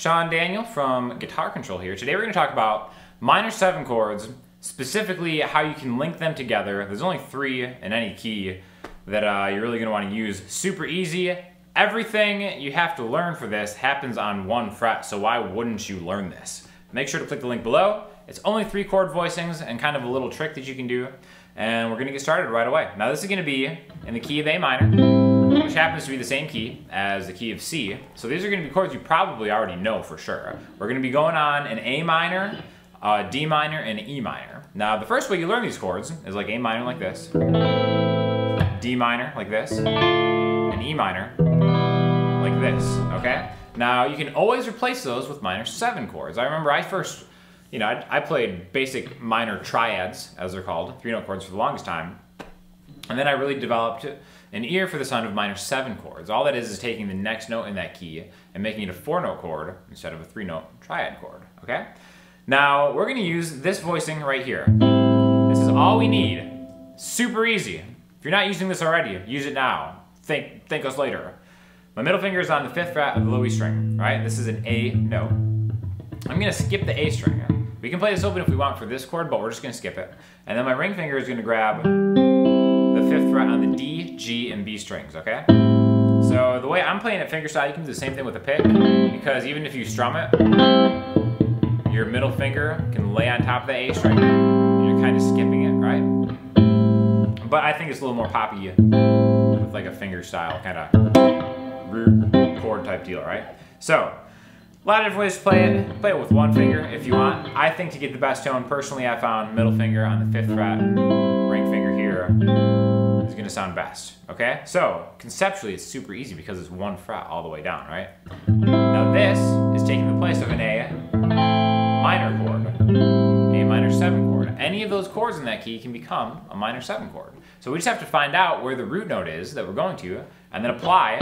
Sean Daniel from Guitar Control here. Today we're going to talk about minor 7 chords, specifically how you can link them together. There's only 3 in any key that you're really going to want to use. Super easy. Everything you have to learn for this happens on 1 fret, so why wouldn't you learn this? Make sure to click the link below. It's only 3 chord voicings and kind of a little trick that you can do, and we're going to get started right away. Now this is going to be in the key of A minor, which happens to be the same key as the key of C. So these are going to be chords you probably already know for sure. We're going to be going on an A minor, D minor, and E minor. Now the first way you learn these chords is like A minor like this, D minor like this, and E minor like this, okay? Now you can always replace those with minor 7 chords. I remember I first, I played basic minor triads, as they're called, 3-note chords for the longest time. And then I really developed an ear for the sound of minor 7 chords. All that is taking the next note in that key and making it a 4-note chord instead of a 3-note triad chord, okay? Now, we're gonna use this voicing right here. This is all we need. Super easy. If you're not using this already, use it now. Thank us later. My middle finger is on the 5th fret of the low E string, right? This is an A note. I'm gonna skip the A string. We can play this open if we want for this chord, but we're just gonna skip it. And then my ring finger is gonna grab the 5th fret on the D, G, and B strings, okay? So the way I'm playing it fingerstyle, you can do the same thing with a pick, because even if you strum it, your middle finger can lay on top of the A string, and you're kind of skipping it, right? But I think it's a little more poppy with like a fingerstyle kind of chord type deal, right? So, a lot of different ways to play it. Play it with 1 finger if you want. I think to get the best tone, personally, I found middle finger on the 5th fret, ring finger here is gonna sound best, okay? So, conceptually, it's super easy because it's 1 fret all the way down, right? Now this is taking the place of an A minor chord, A minor 7 chord. Any of those chords in that key can become a minor 7 chord. So we just have to find out where the root note is that we're going to, and then apply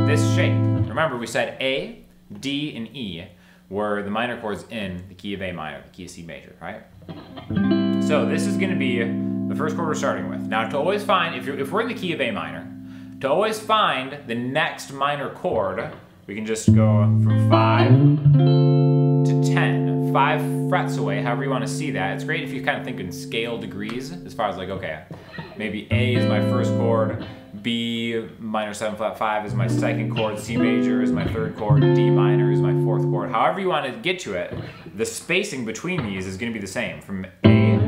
this shape. Remember, we said A, D, and E were the minor chords in the key of A minor, the key of C major, right? So this is going to be the first chord we're starting with. Now to always find, if we're in the key of A minor, to always find the next minor chord, we can just go from 5 to 10, 5 frets away, however you want to see that. It's great if you kind of think in scale degrees, as far as like, okay, maybe A is my first chord, B minor 7 flat 5 is my 2nd chord, C major is my 3rd chord, D minor is my 4th chord. However you want to get to it, the spacing between these is going to be the same, from A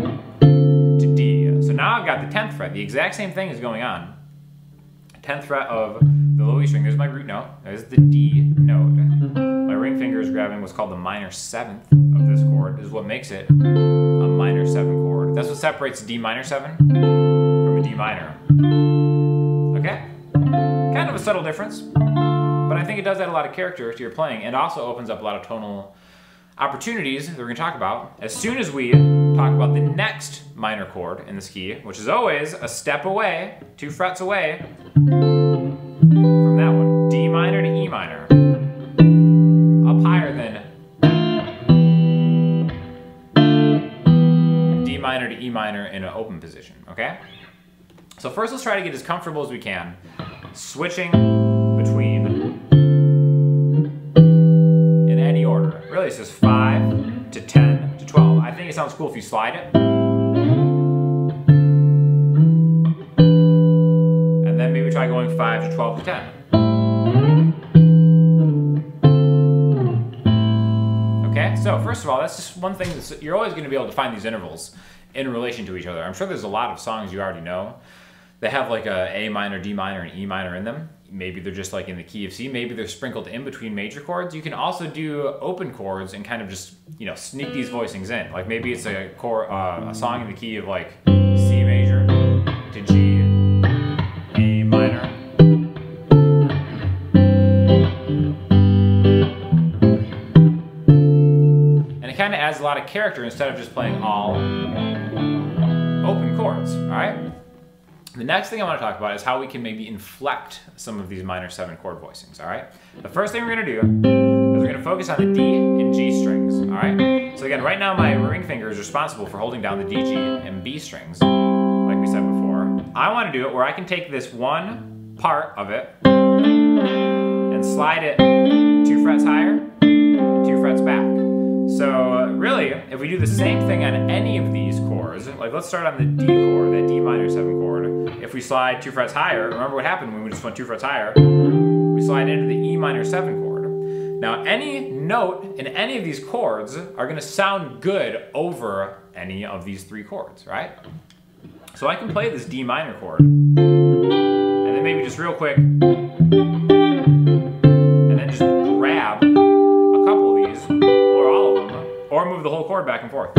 to D. So now I've got the 10th fret. The exact same thing is going on. 10th fret of the low E string. There's my root note. There's the D note. My ring finger is grabbing what's called the minor 7th of this chord. This is what makes it a minor 7 chord. That's what separates D minor 7 from a D minor. Okay? Kind of a subtle difference, but I think it does add a lot of character to your playing and also opens up a lot of tonal opportunities that we're going to talk about as soon as we talk about the next minor chord in this key, which is always a step away, 2 frets away from that one. D minor to E minor. Up higher than D minor to E minor in an open position, okay? So first let's try to get as comfortable as we can switching between in any order. Really it's just 5 to 10 to 12. I think it sounds cool if you slide it. And then maybe try going 5 to 12 to 10. Okay, so first of all, that's just one thing that's, you're always going to be able to find these intervals in relation to each other. I'm sure there's a lot of songs you already know that have like a minor, D minor, and E minor in them. Maybe they're just like in the key of C. Maybe they're sprinkled in between major chords. You can also do open chords and kind of just, sneak these voicings in. Like maybe it's a song in the key of like C major to G, A minor. And it kind of adds a lot of character instead of just playing all open chords, all right? The next thing I want to talk about is how we can maybe inflect some of these minor 7 chord voicings, all right? The first thing we're going to do is we're going to focus on the D and G strings, all right? So again, right now my ring finger is responsible for holding down the D, G, and B strings, like we said before. I want to do it where I can take this one part of it and slide it 2 frets higher 2 frets back. So really, if we do the same thing on any of these chords, like let's start on the D chord, that D minor 7 chord. If we slide 2 frets higher, remember what happened when we just went 2 frets higher? We slide into the E minor 7 chord. Now any note in any of these chords are gonna sound good over any of these 3 chords, right? So I can play this D minor chord, and then maybe just real quick, and then just grab a couple of these, or all of them, or move the whole chord back and forth.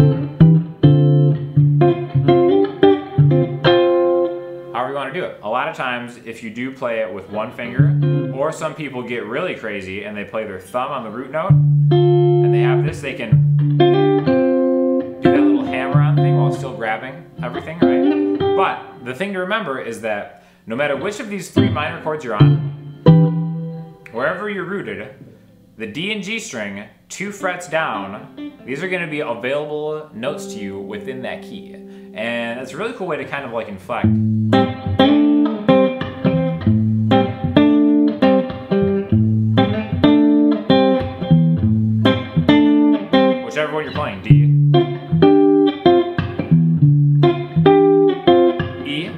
However you want to do it. A lot of times, if you do play it with one finger, or some people get really crazy and they play their thumb on the root note, and they have this, they can do that little hammer-on thing while still grabbing everything, right? But the thing to remember is that no matter which of these 3 minor chords you're on, wherever you're rooted, the D and G string, 2 frets down, these are going to be available notes to you within that key. And it's a really cool way to kind of like inflect. Whichever one you're playing, D, E,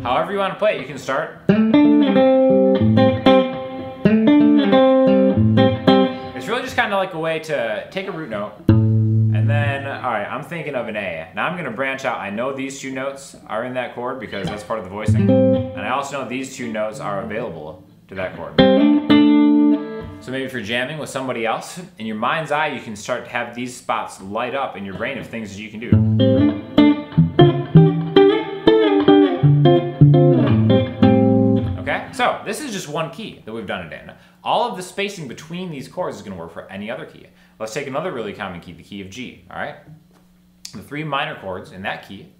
however you want to play it, you can start. It's really just kind of like a way to take a root note, and then, all right, I'm thinking of an A. Now I'm gonna branch out. I know these 2 notes are in that chord because that's part of the voicing, and I also know these 2 notes are available to that chord. So maybe if you're jamming with somebody else, in your mind's eye, you can start to have these spots light up in your brain of things that you can do. Okay, so this is just one key that we've done it in. All of the spacing between these chords is going to work for any other key. Let's take another really common key, the key of G, all right? The 3 minor chords in that key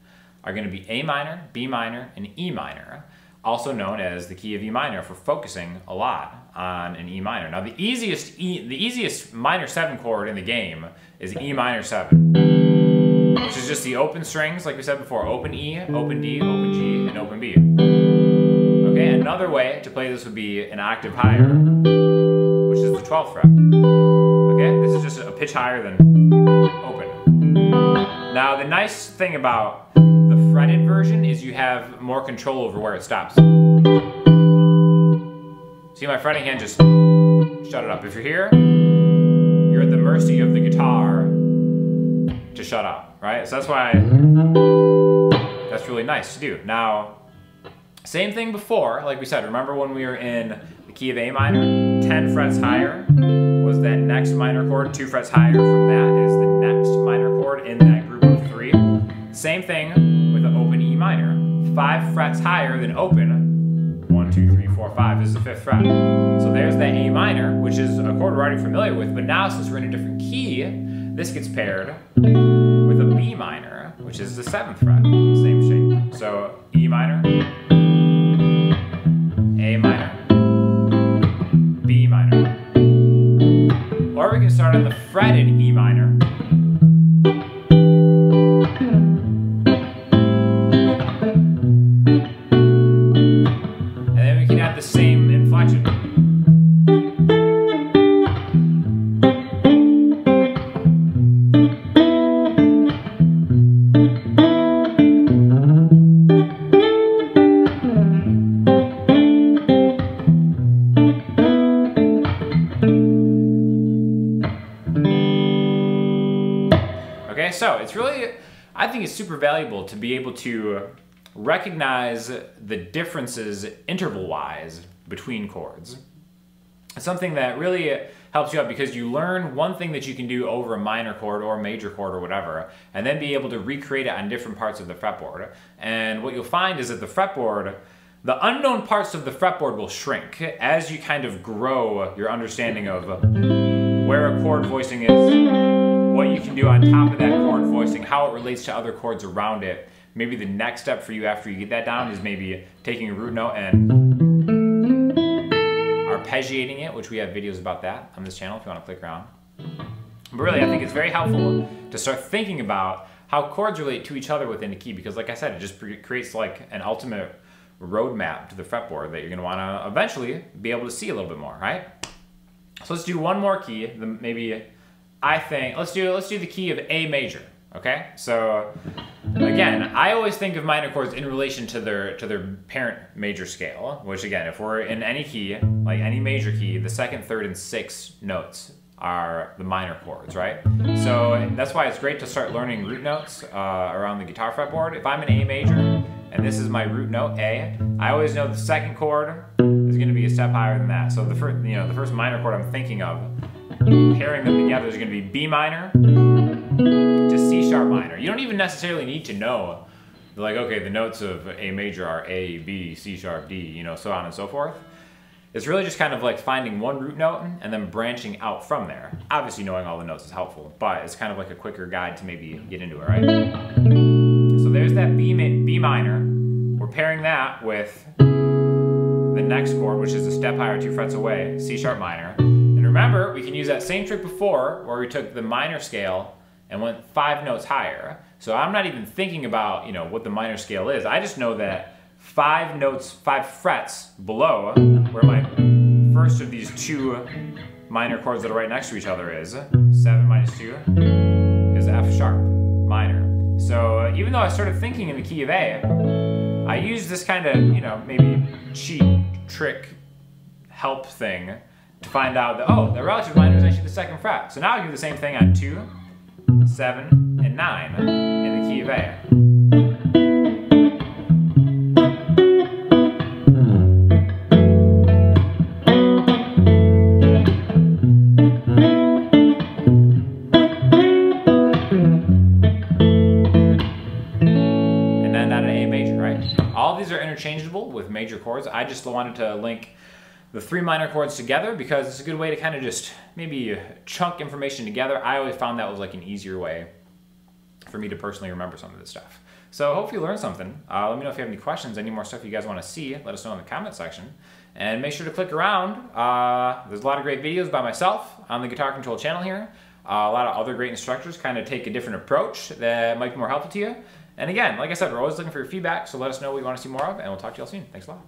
are going to be A minor, B minor, and E minor, also known as the key of E minor for focusing a lot on an E minor. Now the easiest minor 7 chord in the game is E minor 7, which is just the open strings, like we said before, open E, open D, open G, and open B. Okay, another way to play this would be an octave higher, which is the 12th fret. Okay, this is just a pitch higher than open. Now the nice thing about the fretted version is you have more control over where it stops. See, my fretting hand just shut it up. If you're here, you're at the mercy of the guitar to shut up, right? So that's why that's really nice to do. Now, same thing before, like we said, remember when we were in the key of A minor, 10 frets higher was that next minor chord, 2 frets higher from that is the next minor chord in that group of 3. Same thing with the open E minor, 5 frets higher than open, 1, 2, 3, 4, 5 is the 5th fret. So there's that A minor, which is a chord we're already familiar with, but now since we're in a different key, this gets paired with a B minor, which is the 7th fret, same shape. So E minor, A minor, B minor. Or we can start on the fretted E minor. And then we can have the same inflection. Okay, so it's really, I think it's super valuable to be able to recognize the differences interval-wise between chords. It's something that really helps you out because you learn one thing that you can do over a minor chord or a major chord or whatever, and then be able to recreate it on different parts of the fretboard. And what you'll find is that the fretboard, the unknown parts of the fretboard will shrink as you kind of grow your understanding of where a chord voicing is, what you can do on top of that chord voicing, how it relates to other chords around it. Maybe the next step for you after you get that down is maybe taking a root note and arpeggiating it, which we have videos about that on this channel if you want to click around. But really, I think it's very helpful to start thinking about how chords relate to each other within a key, because like I said, it just creates like an ultimate roadmap to the fretboard that you're gonna wanna eventually be able to see a little bit more, right? So let's do one more key, let's do the key of A major, okay? So again, I always think of minor chords in relation to their parent major scale, which again, if we're in any key, like any major key, the second, third, and sixth notes are the minor chords, right? So that's why it's great to start learning root notes around the guitar fretboard. If I'm in A major, and this is my root note, A, I always know the second chord is gonna be a step higher than that. So the first minor chord I'm thinking of, pairing them together is gonna be B minor to C sharp minor. You don't even necessarily need to know, like, okay, the notes of A major are A, B, C sharp, D, you know, so on and so forth. It's really just kind of like finding one root note and then branching out from there. Obviously knowing all the notes is helpful, but it's kind of like a quicker guide to maybe get into it, right? So there's that B minor. We're pairing that with the next chord, which is a step higher, 2 frets away, C sharp minor. And remember, we can use that same trick before where we took the minor scale and went 5 notes higher. So I'm not even thinking about, you know, what the minor scale is. I just know that 5 notes, 5 frets below where my first of these 2 minor chords that are right next to each other is, 7 minus 2 is F sharp minor. So even though I started thinking in the key of A, I used this kind of, you know, maybe cheat, trick, help thing to find out that, oh, the relative minor is actually the 2nd fret. So now I can do the same thing on 2, 7, and 9 in the key of A. All these are interchangeable with major chords. I just wanted to link the 3 minor chords together because it's a good way to kind of just maybe chunk information together. I always found that was like an easier way for me to personally remember some of this stuff. So hope you learned something. Let me know if you have any questions, any more stuff you guys want to see. Let us know in the comment section. And make sure to click around. There's a lot of great videos by myself on the Guitar Control channel here. A lot of other great instructors kind of take a different approach that might be more helpful to you. And again, like I said, we're always looking for your feedback, so let us know what you want to see more of, and we'll talk to you all soon. Thanks a lot.